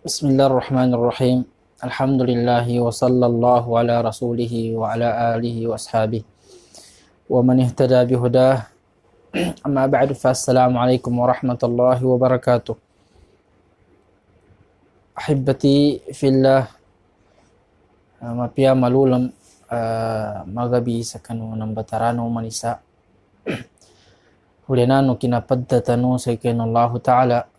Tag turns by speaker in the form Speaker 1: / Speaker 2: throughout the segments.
Speaker 1: Bismillahirrahmanirrahim. Alhamdulillahi wa sallallahu ala rasulihi wa ala alihi wa ashabihi wa man ihtada bihudah. Amma ba'du, fa assalamualaikum warahmatullahi wabarakatuh. Ahibbati fillah, mapia malulam magabi sa kanu ng batarano manisa. Hulinano kinapaddatano sa ikinallahu ta'ala.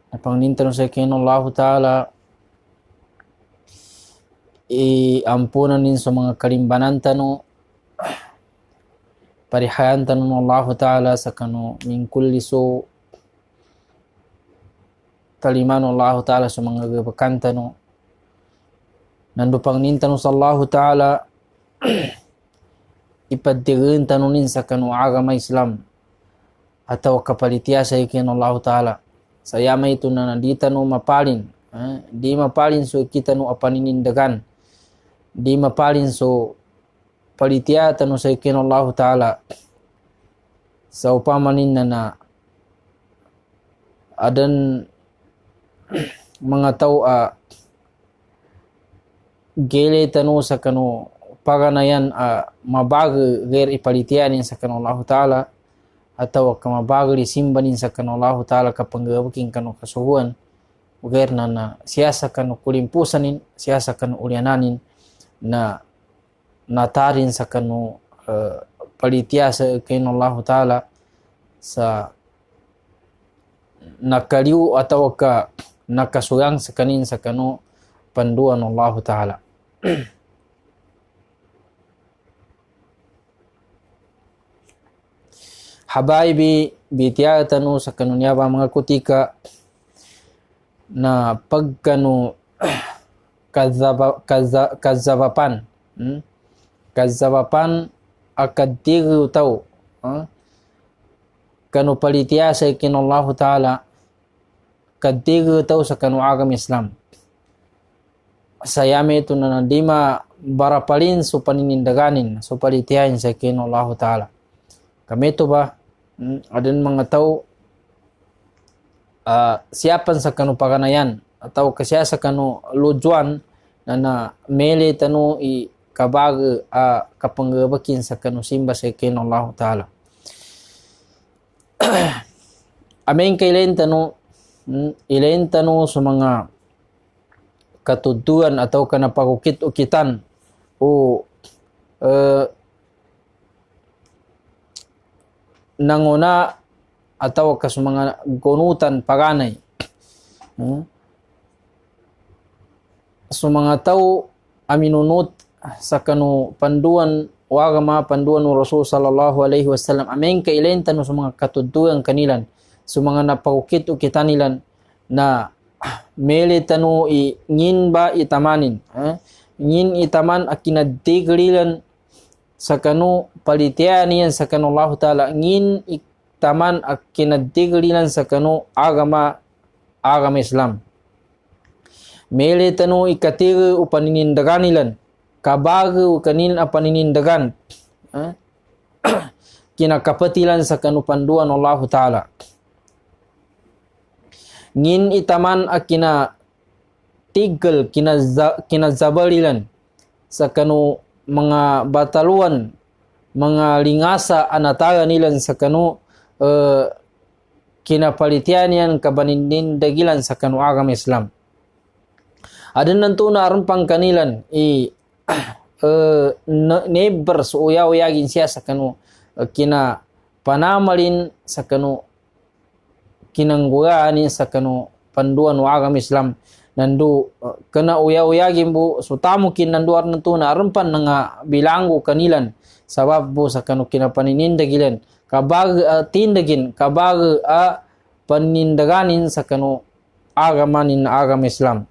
Speaker 1: Napangnintan sa ikinallahu ta'ala, ampunan din sa mga kalimbanan tano, parihayan tano ng Allah ta'ala sa kanu min kulli so, taliman Allah ta'ala sa mga gabakan tano. Nandupang nintan sa Allah ta'ala, ipaddirin tano nin sa kanu agama Islam, atau kapalitiya sa ikinallahu ta'ala. Saya may ito na nandita no mapalin. Di mapalin so kita no apaninindagan. Di mapalin so palitiyata no sa ikinallahu ta'ala. Sa upamanin na adan mga tao gele tano sa kano paganayan mabag ger ipalitiyanin sa kanallahu ta'ala. Atau kamabagali simbanin sa kanu Allah Ta'ala kapanggawaking kanu kasuhuan ugair na siyasa kanu kulimpusanin, siyasa kanu uliananin na natarin sa kanu palitya sa kinu Allah Ta'ala sa nakaliw atau nakasugang sa kanin sa kanu panduan Allah Ta'ala. Habaibi bitiyatan sa kanunya ba mga kutika na pagkanu kazabapan akad tigu tau kanu palitya sa ikinallahu ta'ala kadigu tau sa kanu agam Islam sayame ito na nandima barapalin so paninindaganin so palityahin sa ikinallahu ta'ala. Kami ito ba adan mga tao siapan sa kanu paganayan atau kasya sa kanu lujuan na mele tanu i kabag kapanggabakin sa kanu simba sa ikinallahu ta'ala. Amin kailan tanu sa mga katuduan atau kanapagukit-ukitan o nanguna atau kas mga gunutan paganay. So mga tao aminunut sa kanu panduan wagama panduan ng Rasul sallallahu alaihi wasallam amin kailan tanu sa mga katuduan kanilan sa mga napagukit-ukitan nilan na mele tanu ngin ba itamanin ngin itaman akinadtigrilan sa kanu palityan niyan sa kanu Allah Ta'ala ngin iktaman at kinadtigrilan sa kanu agama Islam. Mele tanu ikatir upaninindagan nilan kabagu kanin apaninindagan kinakapatilan sa kanu panduan Allah Ta'ala. Ngin itaman at kinatigil kinazabalilan sa kanu mga bataluan, mga lingasa anataga nilan sa kanu kinapalitian yan kabanindagilan sa kanu agama Islam. Adan nanto na arumpang kanilan neber so uyaw-uyagin siya sa kanu kina panamalin sa kanu kinanggugaan sa kanu panduan wa agama Islam. Nandu kena uya-uyagin bu so tamukin nanduar nantu na arumpan nga bilanggo kanilan sabab bu sa kanu kinapaninindagilan kabag tindagin kabag panindaganin sa kanu agama Islam.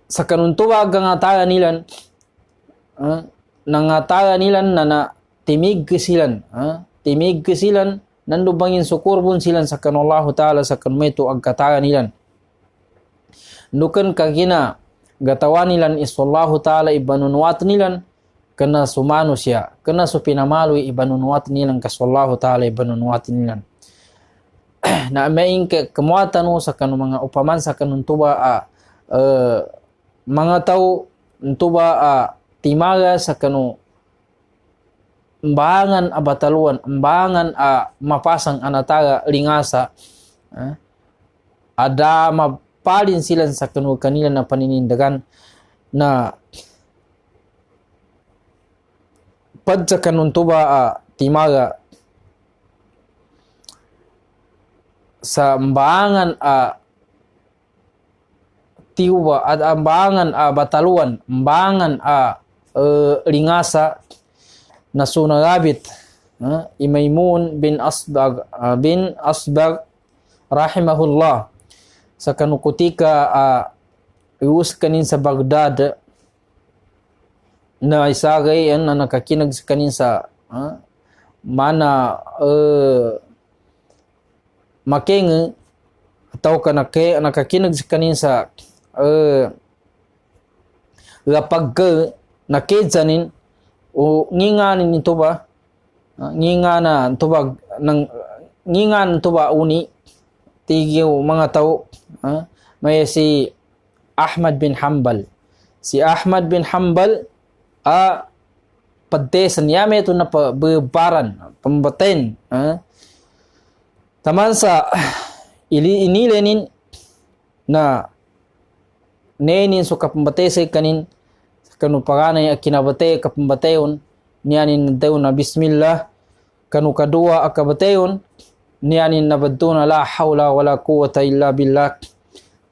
Speaker 1: Sa kanun tuwag nga taga nilan nangataga nilan na timig kesilan nandu bangin sukurbun silan sa kanallahu ta'ala sa kanmeto ang kataga nilan. Nukan kagina gatawan nilan isallahu ta'ala ibanunwat nilan kena su manusia, kena su pinamalui ibanunuat nilan kasallahu ta'ala ibanunuat nilan. Na main kemuatan sa kanu mga upaman sa kanun tuba mga tau tuba timaga sa kanu mbangan bataluan, mbangan mapasang anataga lingasa, ada mapalin sila sa kanu kanila na paninindagan na pad sa kanun tuba timaga sa mbangan tiuba at mbangan bataluan, mbangan lingasa na sunagabit Imaimun bin Asbag rahimahullah sa kanukutika ius kanin sa Baghdad na isagay na nakakinag sa kanin sa mana making atau nakakinag sa kanin sa lapag nakedzanin o nginganin ito ba ngingana tubag ng ngingan tuba uni tigyo mga tao may si Ahmad bin Hanbal padesan yame ito na bebaran pembaten taman sa inilenin na nenin so kapambatese kanin kanu paganay akinabate kapambateon niyanin daw na bismillah kanu kadua akabateon niyanin nabaduna la hawla wala quwwata illa billah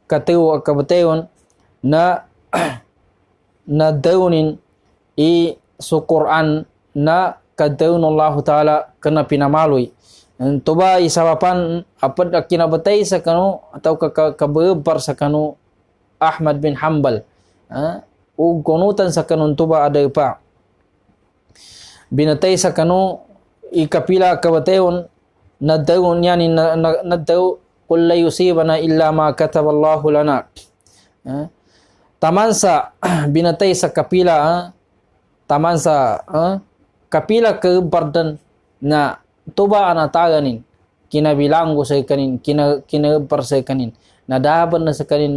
Speaker 1: katu akabateon na na dawnin so Quran na kadawon Allah Ta'ala kana pinamaloy tuba isawapan apad akinabatay sa kanu atau kabebar sa kanu Ahmad bin Hanbal o konutan sa kanun tuba ada pa binatay sa kanu ikapila kabateon nadaw niya ni nadaw kul la yusibana illa ma kataballahu lana taman sa binatay sa kapila taman sa kapila kebardan na tuba anataganin kinabilang ko sa kanin kinabar sa kanin nadaban na sa kanin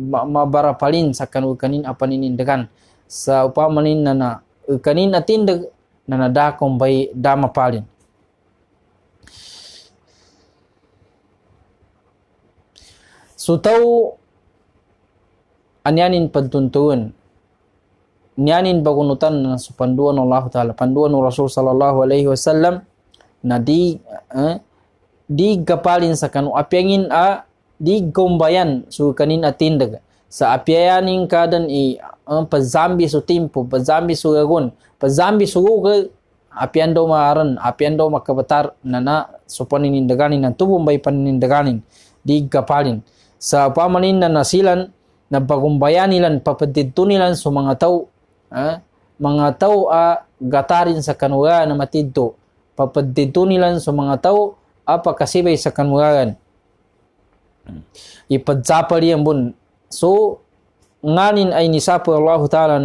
Speaker 1: mabarapalin sa kanu kanin apaninindagan sa upamanin na kanin atindag na nadakong bay damapalin. So tau anyanin pagtuntuan nyanin bagunutan na sa panduan ng Allah Ta'ala panduan ng Rasul sallallahu alaihi wasallam na di kapalin sa kanu apyangin di gombayan so kanin atindag sa apyayaning kadan pazambi so timpo pazambi so gagon pazambi so ga apyan daw maaran apyan daw makabatar na so paninindaganin ng tubumbay paninindaganin di kapalin sa pamanin na nasilan na bagumbayan nilan papadidto nilan so mga tao gatarin sa kanuga na matidto papadidto nilan so mga tao apakasibay sa kanugan ipadsapali ang bun so nganin ay nisapo Allah Ta'ala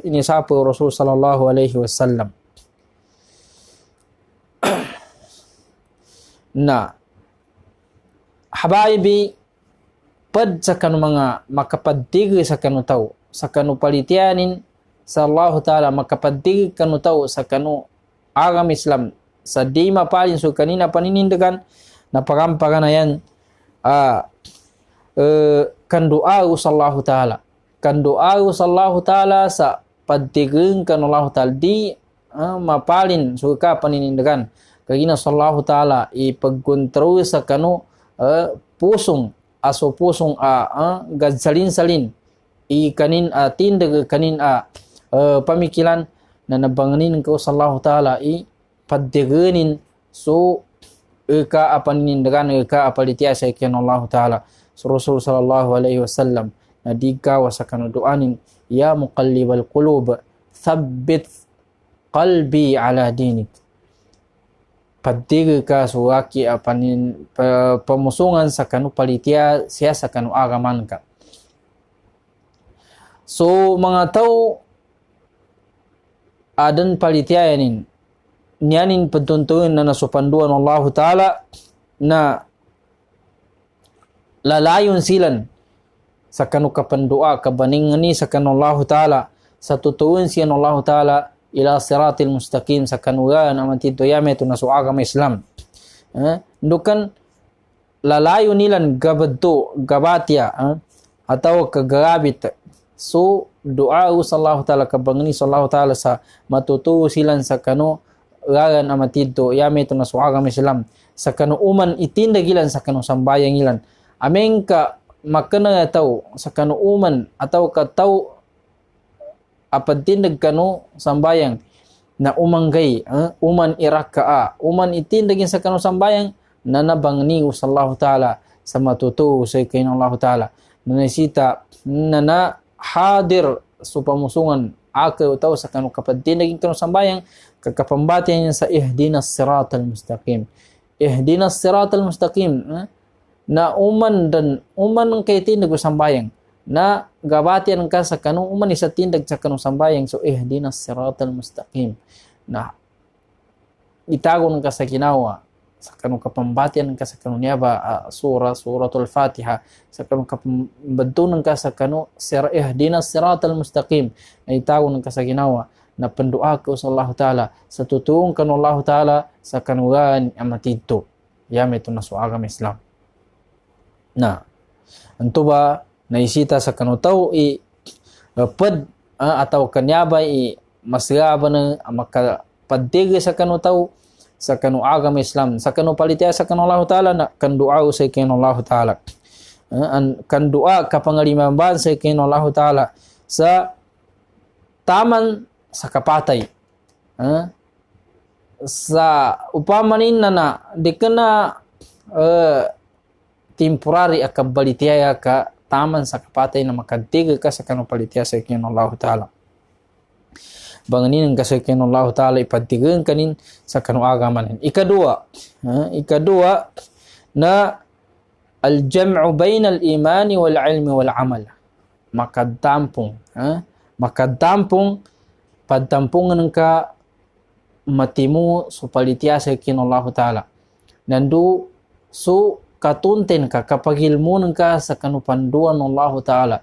Speaker 1: nisapo Rasul sallallahu alaihi wasallam na habaibi pad sa kanu mga makapaddig sa kanu tao sa kanu palitianin sa Allah Ta'ala makapaddig kanu tao sa kanu agam Islam sa di mapalin so kanina paninindagan na pagampaganayan kan doa sallallahu ta'ala sa pagtigeng kan Allah Ta'ala di mapalin suka paninindagan kagina sallallahu ta'ala ipagkontrol sa kanu pusong gadsalin-salin kanin tindag kanin pamikilan na nabanganin ko sallallahu ta'ala pagtigenin so ika apanindagan ika apalitia sa ikan Allah Ta'ala so Rasul sallallahu alaihi wasallam na digawa sa kanuduanin ya muqallibal qulub thabbit qalbi ala dinik padig ka suwaki apanin pamusungan sa kanu palitia siya sa kanu agaman ka so mga tao adan palitiayanin nianin pentuntuin na nasupanduan Allah Ta'ala na lalayun silan sa kanu kapandua kabaningani sa kanu Allah Ta'ala sa tutuin siyan Allah Ta'ala ila siratil mustaqim sa kanugan amatito yameto na suagama Islam. Dukan lalayo nilan gabadto gabatya atau kagabit. So doa sa Allah Ta'ala kabangani sa Allah Ta'ala sa matutuo silan sa kanu gagan amatito yameto na suagama Islam sa kanu uman itindagilan sa kanu sambayang ilan. Ameng ka makana tau sa kanu uman atau ka tau apan tindag kanu sambayang na umanggay uman iraka'a uman itindagin sa kanu sambayang na nabangni sa Allah Ta'ala sa matutuo sa kain Allah Ta'ala na nasita na hadir sa pamusungan akaw tau sa kanu kapag tinagin kanu sambayang kakapambatian niya sa ihdinas siratal mustaqim. Ihdinas siratal mustaqim na uman ng kay tindag sambayang na gabatian ka sa kanu uman isa tindag sa kanu sambayang so ihdinas siratal mustaqim na itagon ka sa ginawa sa kanu kapambatian ka sa kanu niaba suratul Fatiha sa kanu kapambantunan ka sa kanu ihdinas siratal mustaqim na itagon ka sa ginawa na pendua ko sa Allah Ta'ala sa tutuong kanu Allah Ta'ala sa kanugan amatito yameto na suagam Islam na anto ba naisita sa kanutaw pad atau kanyabay masgaba na makapaddig sa kanutaw sa kanu agama Islam sa kanu palitya sa kanu Allah Ta'ala na kandua sa kanu Allah Ta'ala kandua kapangalimban sa kanu Allah Ta'ala sa taman sa kapatay sa upamanin na di ka na temporary akabalitiya ka taman sa kapatay na makadtiga ka sa kanu palitya sa kanu Allah Ta'ala banganin ka sa kanu Allah Ta'ala ipadtigan kanin sa kanu agama nin. Ikadua na al-jam'u bainal imani wal ilmi wal amal makadampong padtampungan ka matimu so palitya sa kanu Allah Ta'ala nandu so katunten ka kapag ilmunan ka sa kanupanduan ng Allah Ta'ala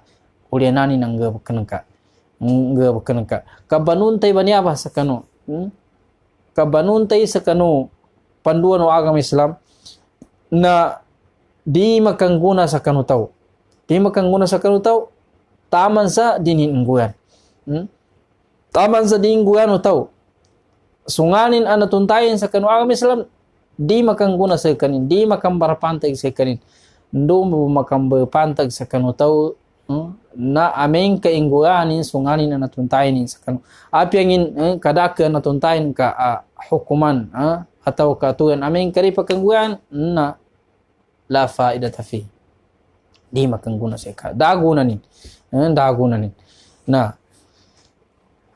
Speaker 1: ulianani ng gabakan ka kabanuntay ba niya ba sa kanu kabanuntay sa kanu panduan ng agama Islam na di makangguna sa kanu tao taman sa dininguyan taman sa dininguyan o tao sunganin ang natuntayin sa kanu agama Islam di makangguna sa kanin, di makambarapantag sa kanin, ndo makambarapantag sa kanutaw na aming kaingguanin sunganin na natuntayin sa kanu. Apyangin kadaka natuntayin ka hukuman atau katuan aming kari pakangguan na la faidata fi. Di makangguna sa ka. Dagunanin. Na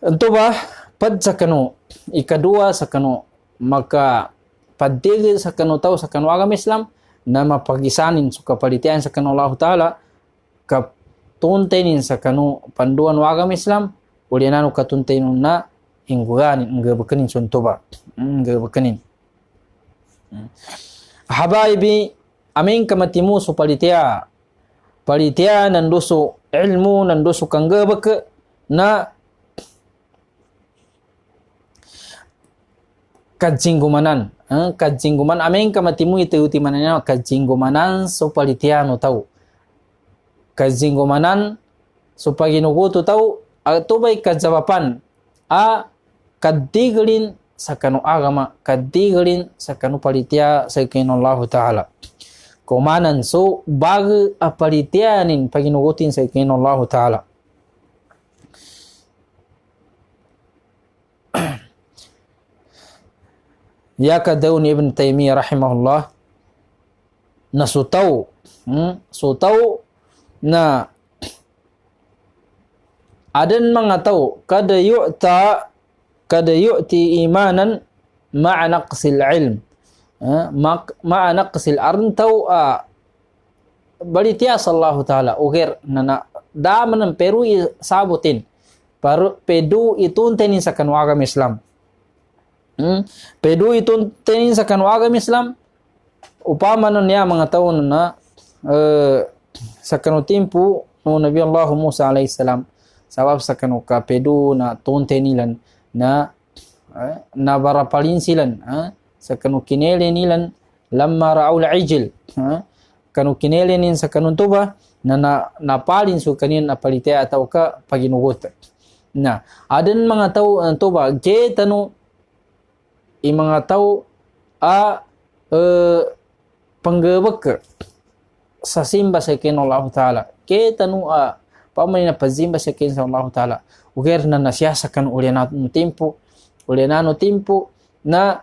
Speaker 1: ito ba pad sa kanu ikadua sa kanu maka padigil sa kanutaw sa kanu agama Islam na mapagisanin sa kapalitian sa kanu Allah Ta'ala katuntenin sa kanu panduan ng agama Islam ulianano katuntenin na ingguganin ingabakanin suntuba ingabakanin habaibi aming kamatimu so palitia nanduso ilmu nanduso kanggabaka na kajingguman ameng kamatimu itu utimananya kajinggumanan so palitiano tau kajinggumanan so paginuguto tau ato bay kajawapan kadigalin sa kanu agama kadigalin sa kanu palitia sa kanu Allah Ta'ala kumanan so bag apalitianin paginugutin sa kanu Allah Ta'ala Yaka daun Ibn Taymiyah rahimahullah na sutaw na adan mga tao kada yu'ti imanan ma'a naqsil ilm ma'a naqsil arntaw balitiya sallahu ta'ala ugir na daman ng peru sabutin pedu itun tenin sa kanu agama Islam. Pedu itun tenin sa kanu agama Islam. Upama nun niya mga tao na sa kanu timpu no Nabi Allah Musa alaihi salam sabab sa kanu ka pedu na tunte nilan na nabarapalin silan sa kanu kinele nilan lamma ra'ul ijil kanu kinele nin sa kanu tuba na napalin su kanin apalite atau ka paginugot na adan mga tao tuba ke tanu i mga tao panggebek sa simba sa kin Allah Ta'ala ke tanu pamay na pazimba sa kin sa Allah Ta'ala uger na nasyasakan ulianano tempo na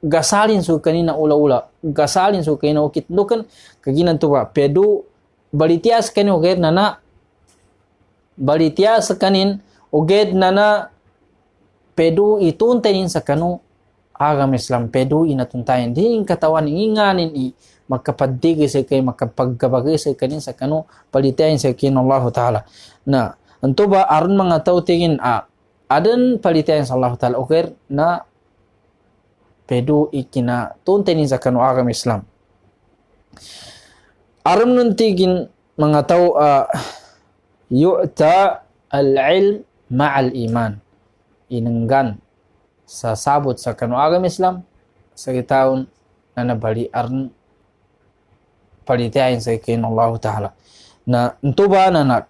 Speaker 1: gasalin su kanina ula-ula gasalin su kanina ukit dukan kaginan tuba pedu balitias kanin uger na balitias kanin uger na pedu ituntayin sa kanu agama Islam pedu inatuntayan din katawan inganin makapadigay sa kay makapagkabagay sa kanin sa kanu palitayan sa kin Allah Ta'ala na anto ba aron mga tao tingin adan palitayan sa Allah Ta'ala okay na pedu ikina tuntayin sa kanu agama Islam aron nun tingin mga tao yu'ta al-ilm ma'al iman inenggan sa sabot sa kanu agama Islam sa taon na nabali aron palitayan sa kin Allah Ta'ala na ito ba na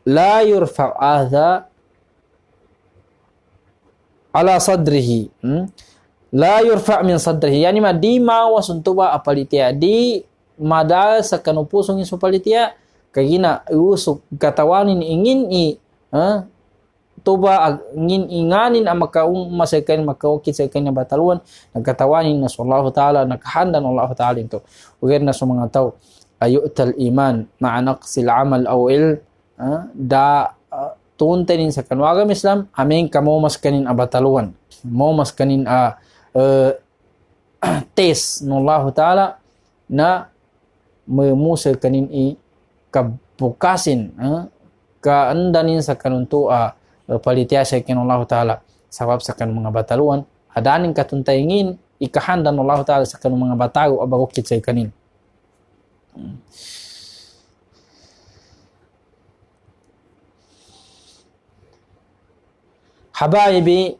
Speaker 1: la yurfa' adha ala sadrihi la yurfa' min sadrihi yani ma di mawas ito ba apalitaya di madal sa kanu pusong iso palitaya kagina usok katawanin ingin tuba ngin inganin ang masaykan makaukit sa kanya bataluan nagkatawanin na sa Allah Ta'ala nakahanda ng Allah Ta'ala ito uger na sa mga tao ayu'tal iman ma'anaqsil amal awil da tuntanin sa kanwagam Islam amin ka mo mas kanin abataluan mo mas kanin test ng Allah Ta'ala na memusa kanin kabukasin kaandanin sa kanunto palitiya sa kin Allah Ta'ala sabab sa kanong mga bataluan adaning katuntayngin ikahanda ng Allah Ta'ala sa kanong mga batago abagukit sa kanin habaibi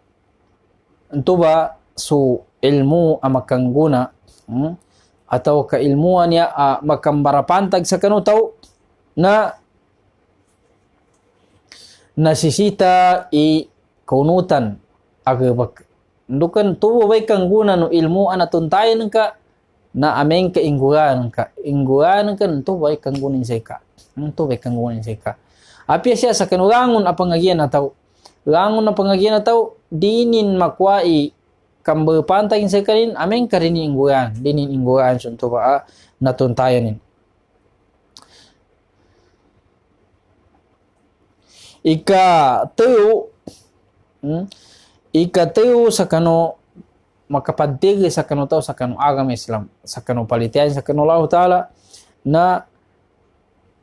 Speaker 1: ito ba su ilmu amakangguna atau kailmuan niya makambarapantag sa kanutaw na nasisita kaunutan agabak dukan tubo bay kang guna no ilmu anatuntayan ka na ameng ka ingguan ka tubo bay kang gunin say ka apya siya sa kanulangon apangagian ataw dinin makwai kambe pantagin say kanin ameng ka rin dinin ingguan sunto ba natuntayanin ikateu sa kanu makapadigay sa kanu tao sa kanu agama Islam sa kanu palitiyan sa kanu Allah Ta'ala na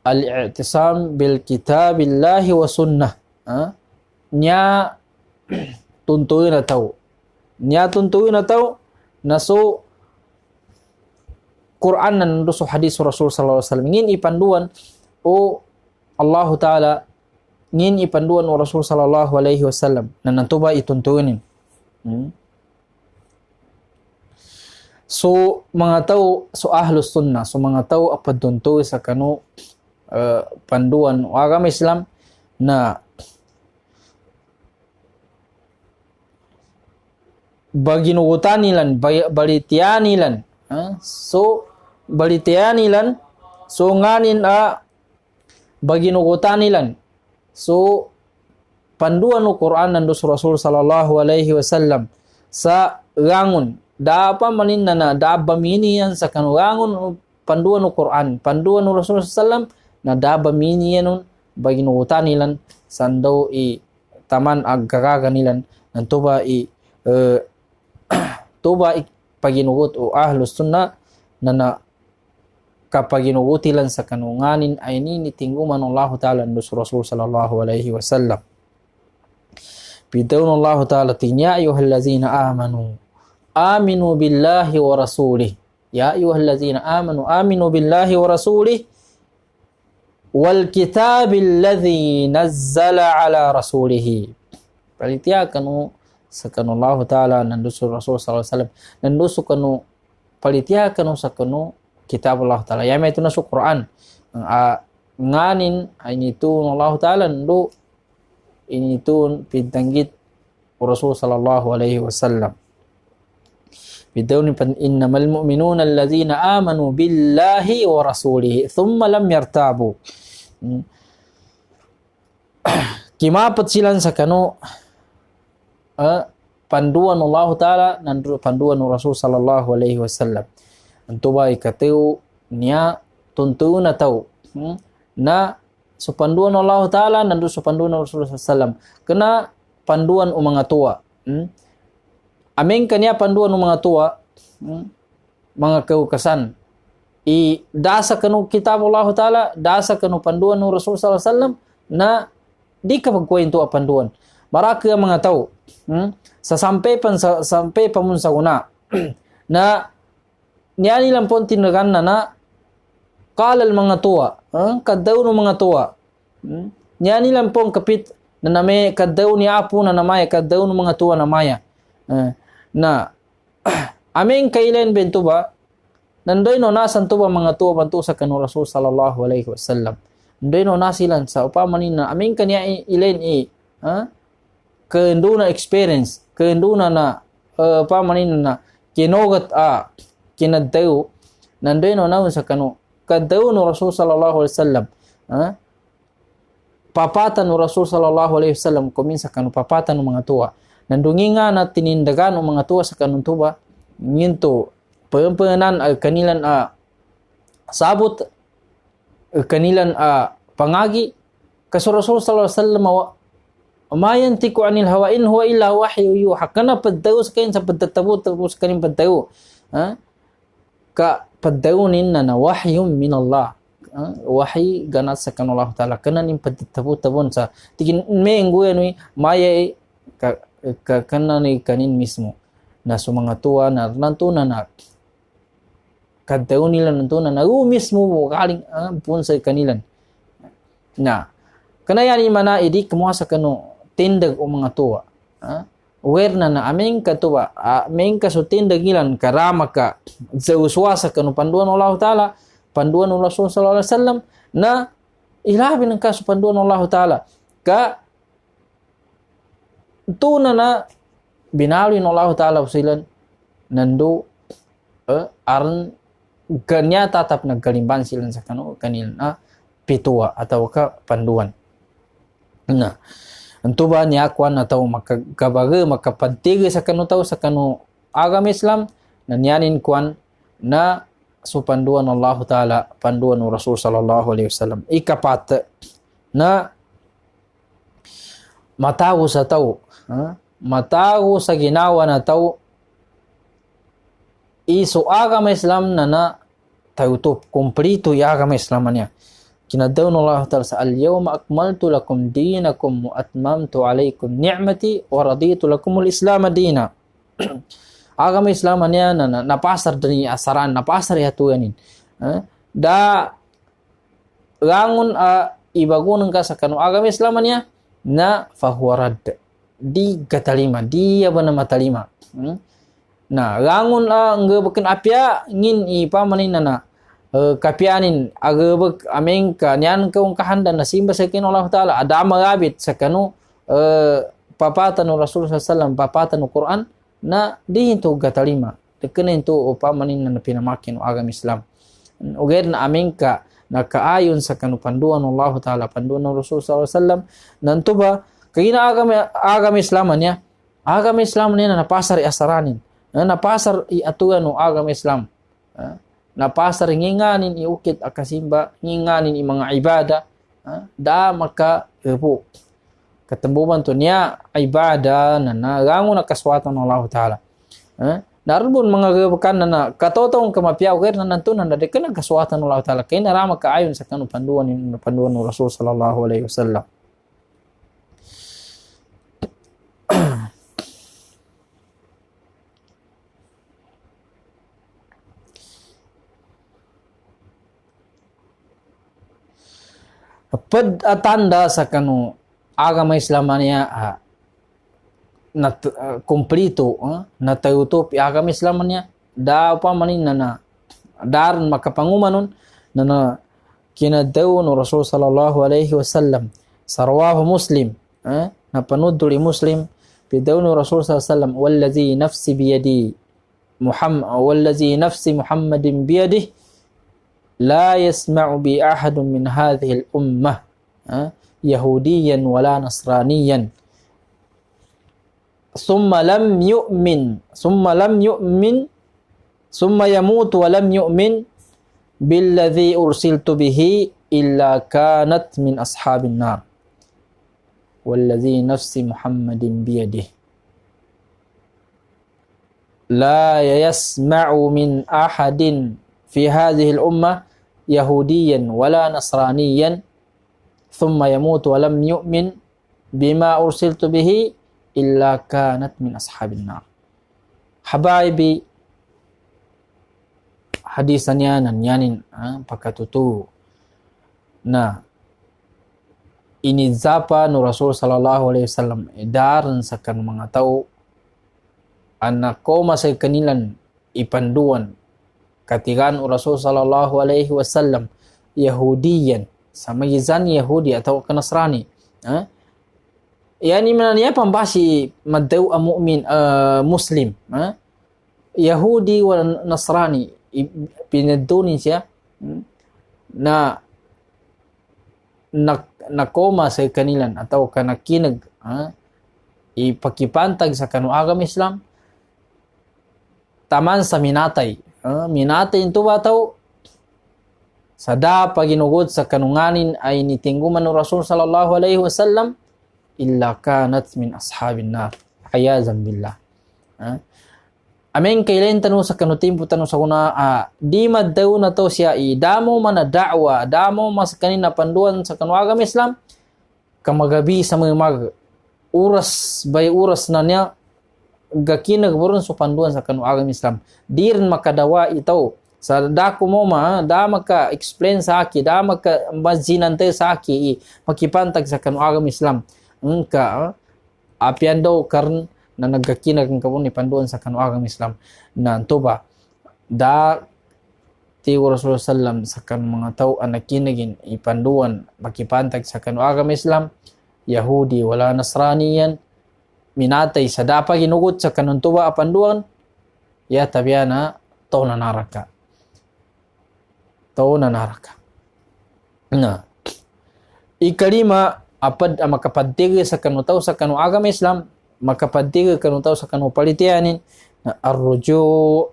Speaker 1: al-i'tisam bil kitabillahi wa sunnah nya tuntuin na tao na so Quran nan so hadis Rasul sallallahu alaihi wasallam ngin ipanduan o Allah Ta'ala ngin ipanduan wa Rasul sallallahu alaihi wasallam na nantuba ituntunin so mga tao so ahlus sunnah so mga tao apadunto sa kanu panduan agama Islam na baginugutan nilan balitian nilan so balitian nilan so nganin baginugutan nilan so panduan no Quran nando Rasul sallallahu alaihi wasallam sa rangun daapa manin na daaba minian sa kanurangun panduan no Quran panduan no Rasul sallam na daaba minian baginugutan nilan sandaw taman agkakaga nilan nantuba tuba paginugot o ahlus sunnah na kapaginugutilan sa kanunganin ay ni tingguman Allah Ta'ala nus Rasul sallallahu alaihi wasallam. Bidawun Allah Ta'ala tinya ayuhallazina aminu billahi wa rasulih. Ya ayuhallazina aminu billahi wa rasulih wal kitabil ladzi nazzala ala rasulihi. Palitia kanu sakanu Allah Ta'ala nandusu Rasul sallallahu alaihi wasallam nandusu kanu palitia kanu sakanu kitab Allah Ta'ala yama itu nasu Quran nganin ini tu Allah Ta'ala nandu ini tu pintanggit Rasul sallallahu alaihi wasallam. Bidawni innamal mu'minuna allazina amanu billahi wa rasulihi thumma lam yartabu. Kimapat silan sa kanu panduan Allah Ta'ala dan panduan Rasul sallallahu alaihi wasallam. Antu ba ikateu nia tuntun na tau na so panduan Allah Ta'ala dan so panduan Rasul sallallahu alaihi wasallam. Kena panduan mga tua. Aming kanya panduan mga tua mga kaukasan dasa kanu kitab Allah Ta'ala, dasa kanu panduan ng Rasul sallallahu alaihi wasallam na di ka magkwento a panduan. Maraka mga tao sampai pa mun sa una na niya nilang pon tinagan na kalal mga tua kadaw ng mga tua niya nilang pon kapit na name kadaw ni apo na namaya kadaw ng mga tua namaya na aming kailan bento ba nandoy no nasan to ba mga tua bantu sa kanu Rasul sallallahu alaihi wasallam nandoy no nasilan sa upamanin na aming kanya ilen kendo na experience kendo na pamanin na kinogat kinadaw nandoy no naun sa kanu kadaw no Rasul sallallahu alaihi wasallam papatan no Rasul sallallahu alaihi wasallam kuminsa kanu papatan no mga tua nandungi nga na tinindagan ng mga tuwa sa kanun tuba nginto pempenan kanilan sabot kanilan pangagi kaso Rasul sallallahu alaihi wasallam mayan tiku anil hawa in huwa illa wahyu yuha kana paddaw sa kain sa padtatabot tapos kanin paddaw ka paddawnin na wahyum min Allah wahy ganat sa kanu Allah Ta'ala kana nin padtabot tabon sa tigin me nguyan wi maya kana ni kanin mismo na so mga tuwa na nantunan na kadaw nila nantunan na mismo kaling pun sa kanilan na kanaya ni mana idi kumuha sa kanu tindag o mga tuwa aware na aming katuwa aming ka so tindag ilan karama ka zauswa sa kanu panduan Allah Ta'ala panduan ng Rasul sallallahu alaihi wasallam na ilabi ng kaso panduan ng Allah Ta'ala ka tuna na binalin Allah Ta'ala usilan nandu aran kanya tatap nagkalimban silan sa kanila pitua atau ka panduan na anto ba niya kwan atau makagabaga makapantiga sa kanu tao sa kanu agama Islam na niyanin kwan na so panduan Allah Ta'ala panduan ng Rasul sallallahu alaihi wasallam ikapat na matago sa tao matago sa ginawa na tao iso agama Islam na tayo kumplito yung agama Islam niya kinadaw ng Allah Ta'ala sa al-yawma akmaltu lakum dinakum wa atmamtu alaykum ni'mati wa raditu lakum al-islam dina agama Islam niya na napasar dani asaran napasar yatuyanin da rangun ibagunan ka sa kanu agama Islam niya na fahuarad di katalima dia bana matalima na rangun ngebekin apya ngin ipamanin na kapianin agebek ameng kanyan kaung kahanda na simba sa kin Allah Ta'ala ada magabit sa kanu papatan ng Rasul sallallahu alaihi wasallam papatan ng Quran na di hinto katalima dekene hinto upamanin na pinamakin ng agama Islam uger na ameng ka nakaayon sa kanu panduan ng Allah Ta'ala panduan ng Rasul sallallahu alaihi wasallam nanto ba kagina agama Islam niya na napasar asaranin napasar atuan ng agama Islam napasar nginganin iukit akasimba nginganin mga ibada da maka po katambuban to niya ibada na narango na kaswatan ng Allah Ta'ala Narbun mangagabakan na katotong kamapiaw kaya nanantunan na dekan ang kasuatan Allah Ta'ala kaya narama kaayon sa kanu panduan ng Rasul sallallahu alaihi wasallam. Pad tanda sa kanu agama Islam niya na kumplito na tayuto pi agama Islam niya da pa manin na daran makapangumanon na kinadaw no Rasul sallallahu alaihi wasallam sarwahu Muslim na panuduli Muslim bidaw no Rasul sallallahu alaihi wasallam wallazi nafsi biyadi wallazi nafsi Muhammadin biyadihi لا يسمع بي أحد من هذه الأمة يهوديا ولا نصرانيا ثم يموت ولم يؤمن بالذي أرسلت به إلا كانت من أصحاب النار والذي نفس محمد بيده لا يسمع من أحد في هذه الأمة يهوديا ولا نصرانيا ثم يموت ولم يؤمن بما أرسلت به إلا كانت من أصحاب النار. Habaibي hadisannya nanyanin pakatutu na inizapa no Rasul sallallahu alaihi wasallam daran sa kan mga tao anak ko masay kanilan ipanduan katigan Rasul sallallahu alaihi wasallam Yahudiyan sama gizan Yahudi atau Nasrani yani mananya pambasi madaw mu'min Muslim Yahudi wa Nasrani pinaduni siya na nakoma sa kanilan atau kanakinag ipakipantag sa kanu agama Islam taman sa minatay minatay ito ba tao sada paginugod sa kanunganin ay nitingguman ng Rasul sallallahu alaihi wasallam illa kanat min ashabin nar ayazan billah amen kailan tanong sa kanutimpo tanong sa kuna di maddaw na to siya damo man na da'wa damo mas kanina panduan sa kanuagam Islam kamagabi sa mga oras by oras na niya gakinag buron sa panduan sa kanuagam Islam dirin makadawa ito sa dako mo da maka explain sa aki da maka mazinante sa aki makipantag sa kanuagam Islam ka apian daw karon na naggakinag ang kabun ni panduan sa kanuagam Islam na anto ba da tiyo Rasulullah sallam sa kan mga tao anakinagin ipanduan makipantag sa kanuagam Islam Yahudi wala Nasraniyan minatay sa dapa ginugot sa kanuntuwa apanduan ya tabiana to nanaraka na ikalima apad makapadtig sa kanutaw sa kanu agama Islam makapadtig kanutaw sa kanu palitianin na arruju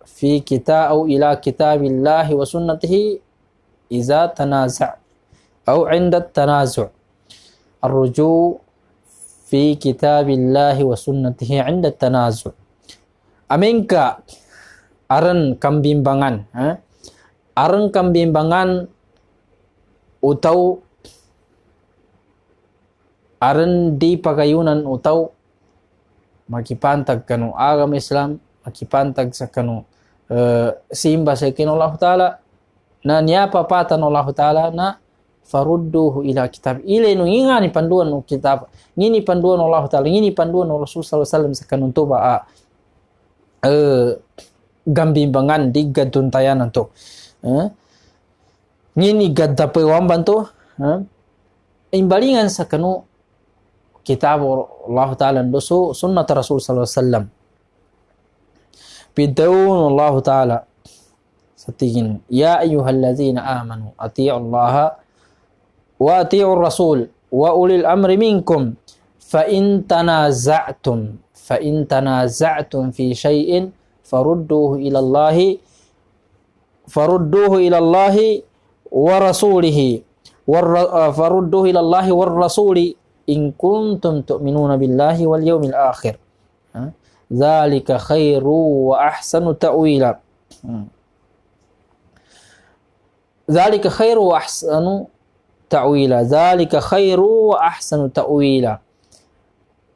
Speaker 1: fi kita'u ila kitabillahi wa sunnatihi iza tanaza' aw 'inda tanazu' arruju fi kitabillahi wa sunnatihi 'inda tanazu'. Amingka aran kambimbangan aran kambimbangan utaw aran di pagayunan utaw makipantag kanu agama Islam makipantag sa kanu simba sa kinu Allah Ta'ala na niya papatan Allah Ta'ala na farudduhu ila kitab ile no inga ni panduan no kitab ngini panduan Allah Ta'ala ngini panduan Rasul sallallahu alaihi wasallam sa kanun to ba gambimbangan di gaduntayan to ngini gadda pe wamban to imbalingan sa kanu kitab Allah Ta'ala doso sunnat Rasul sallallahu alaihi wasallam bidawun Allah Ta'ala satigin ya ayyuhallazina amanu atii'u Allah wa atii'ur rasul wa ulil amri minkum fa in tanaza'tum fi syai'in farudduhu ila Allah wa rasulihi farudduhu ila Allah war rasuli in kuntum tu'minuna billahi wal yawmil akhir Zalika khairu wa ahsanu ta'wila. Zalika khairu wa ahsanu ta'wila. Zalika khairu wa ahsanu ta'wila.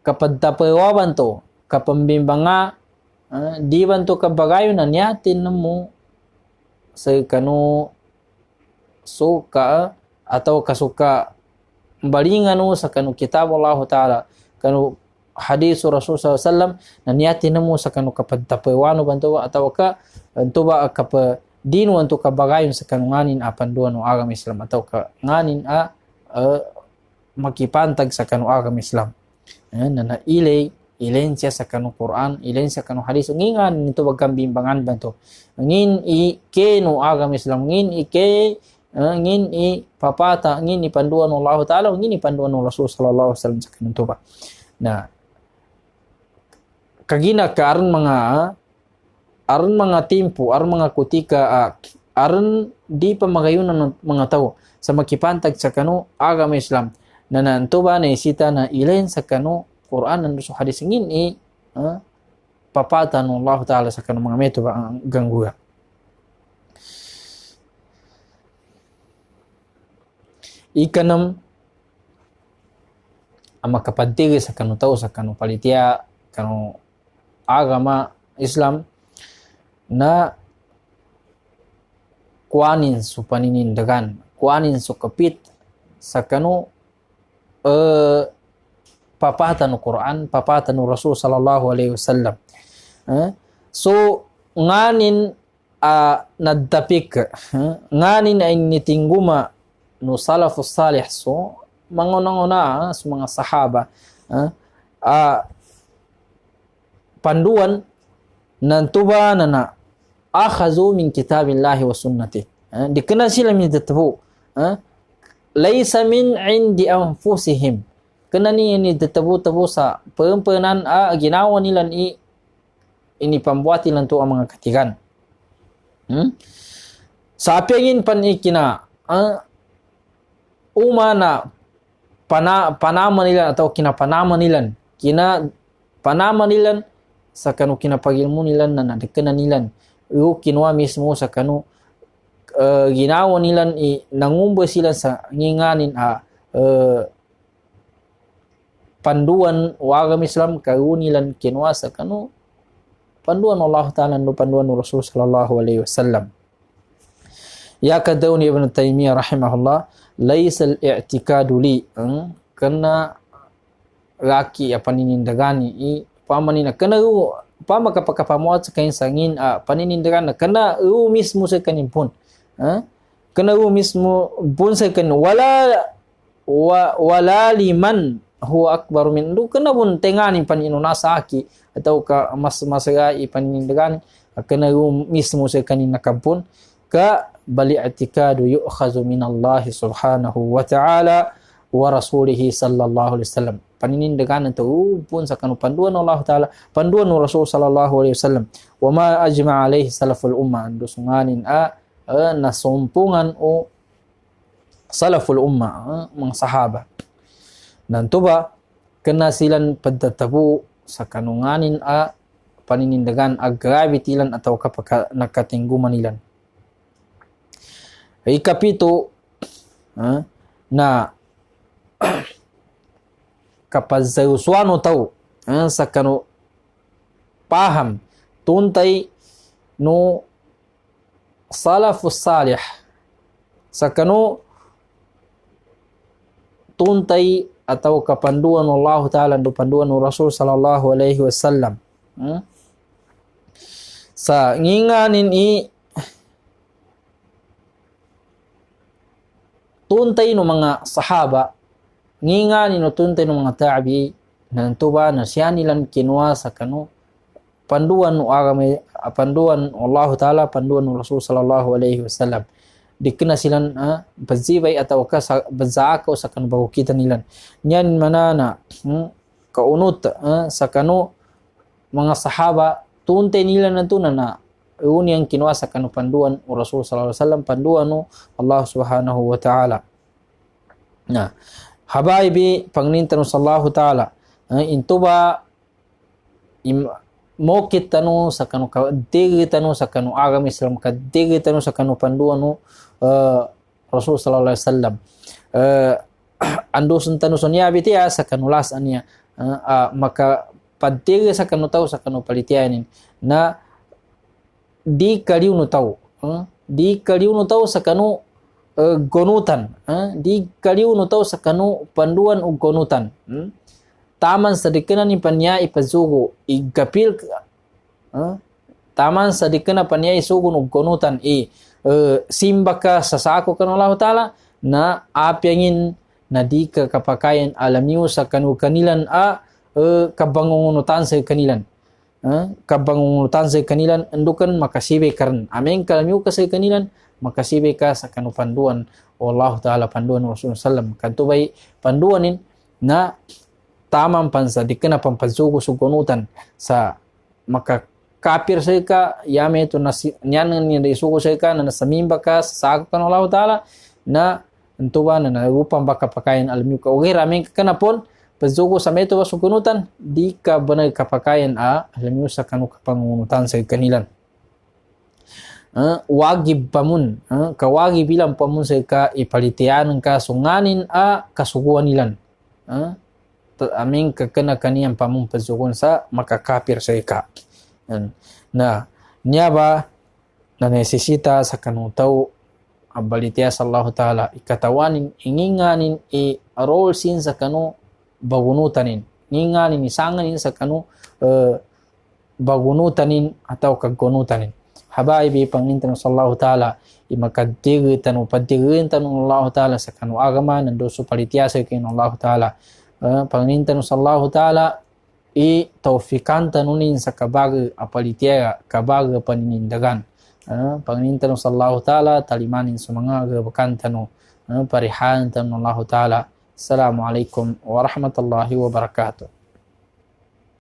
Speaker 1: Kapag tapawaban to, kapabimbanga, di ban to kabagayon na niyatin na mo sa kanu suka atau kasuka balingan mo sa kanu kitab Allah Ta'ala, kanu hadis Rasul SAW, na niyatin na mo sa kanu kapag tapawano banto atau ka banto ba kapag dino anto kabagayon sa kanu nganin panduan ng agama Islam atau ka nganin makipantag sa kanu agama Islam. Na ilain siya sa kanu Quran, ilain sa kanu hadis, ngingan nito wagkang bimbangan banto. Ngin ike no agama Islam, ngin i papata, ngin i panduan ng Allah Ta'ala, ngin i panduan ng Rasul sallallahu alaihi wasallam sa kanu to ba. Na kagina ka aron mga timpo, aron mga kutika, aron di pa magayunan ng mga tao sa makipantag sa kanu agama Islam. Na nanto ba na isita na ilain sa kanu Quran dan sa hadis ngin papatan Allah Ta'ala sa kanu mga meto ba ang gangguya. Ikanam ang makapantig sa kanu tao sa kanu palitia kanu agama Islam na kuanin su paninindagan, kuanin su kapit sa kanu papatan ng Quran, papatan ng Rasul sallallahu alaihi wasallam. So nganin nadapik, nganin ay nitingguma no salafus salih, so mangunang-una sa mga sahaba, panduan ng tuba na akhazu min kitabillahi wa sunnati. Di kena sila minitatapo. Laysa min indi anfusihim. Kena ni ini tetabu-tabu sa perempuanan ginawa nila ini pambuat nila to ang mga katigan. Sa apengin panikina umana panama nila atau kinapanama nila panama nila sa kanu kinapagilmo nila na nadekena nila u kinwa mismo sa kanu ginawa nila nangumba sila sa nginganin panduan agama Islam kaunilan kinwa sa kanu panduan Allah Ta'ala no panduan Rasul sallallahu alaihi wasallam. Ya kadauni Ibn Taymiyah rahimahullah, laisa al-i'tikadu li, kana laki paninindagani pamanina kana pama kapakapamuat sa kain sangin paninindagana kana mismo sa kanin pun. Kana mismo pun sa kan wala liman huwa akbar min du kana pun tengani paninunasa aki atau ka mas masagai paninindagani kana mismo sa kanin nakampun ka bali i'tikadu yu'khazu min Allah subhanahu wa ta'ala wa rasulih sallallahu alaihi wasallam. Paninindaganan to pun sa kanu panduan Allah Ta'ala, panduan ng Rasul sallallahu alaihi wasallam. Wa ma ajma' alaihi salaful ummah, dusunganin nasumpungan o salaful ummah, mga sahaba. Nanto ba kena silan pagtatabu sa kanunganin paninindagan gravitilan atau kapag nakatingguman nilan. Ikapito na kapag uswano tao sa kanu paham tuntay no salafus salih sa kanu tuntay atau kapanduan Allah Ta'ala do panduan ng Rasul sallallahu alaihi wasallam sa nginganin tuntay no mga sahaba, nginganin no tuntay no mga tabi nantuba na siya nilang kinwa sa kanu panduan no agama, panduan Allah Ta'ala, panduan ng Rasul sallallahu alaihi wasallam. Di kena silan bazibay atau bazaka sa kanu bago kita nilan. Nyan manana kaunut sa kanu mga sahaba tuntay nila nantunan na yun yang kinwa sa kanu panduan o Rasul sallallahu alaihi wasallam, panduan no Allah subhanahu wa ta'ala. Na habaibi pangnintan sallallahu ta'ala intuba mokit tanu sakanu kadiri tanu sakanu agama Islam kadiri tanu sakanu panduan Rasul sallallahu alaihi wasallam ando tanu sonia bitia sakanu las ania maka padiri sakanu tahu sakanu palitianin na di kaliu nu tahu di kaliu nu tahu sakanu gonutan di kaliu nu tahu sakanu panduan gonutan taman sadikana ni panya ipazugo igapil taman sadikana panya isugo no gonutan simbaka sasako kan Allah taala na apyangin na di ka kapakayan alamiu sa kanu kanilan kabangungunutan sa kanilan kabangungunutan sa kanilan endukan makasibe karan amen kalamiu ka sa kanilan makasibe ka sa kanu panduan Allah taala panduan Rasulullah sallam kantubay panduanin na tamang pansa dikena pampazugo sugonutan sa maka kapir sa ka yame ito nyanan niya isugo sa ka na nasamimba ka sa sakot kan Allah taala na entuba na narupang baka pakayan alamiu ka okay raming kanapon pazugo sa meto sugonutan di ka banay kapakayan alamiu sa kanu kapangunutan sa kanilan wagib pamun kawagib bilang pamun sa ka ipalitian ka sunganin kasuguan nilan aming kakena kanian pamun pazugon sa makakapir sa ika na niya ba na nesesita sa kanutaw abalitia sa Allah Ta'ala ikatawanin inginganin role sin sa kanu bagunutanin inginganin isanganin sa kanu bagunutanin atau kagunutanin habaibi pangintan sa Allah Ta'ala imakadiritan o padiritan ng Allah Ta'ala sa kanu agama nando so palitia sa kin Allah Ta'ala pangintan sa Allah Ta'ala taufikan tanunin sa kabag apalitiya kabag panindagan pangintan sa Allah Ta'ala talimanin sa mga gabakan tanu parihan tanu Allah Ta'ala. Assalamualaikum warahmatullahi wabarakatuh.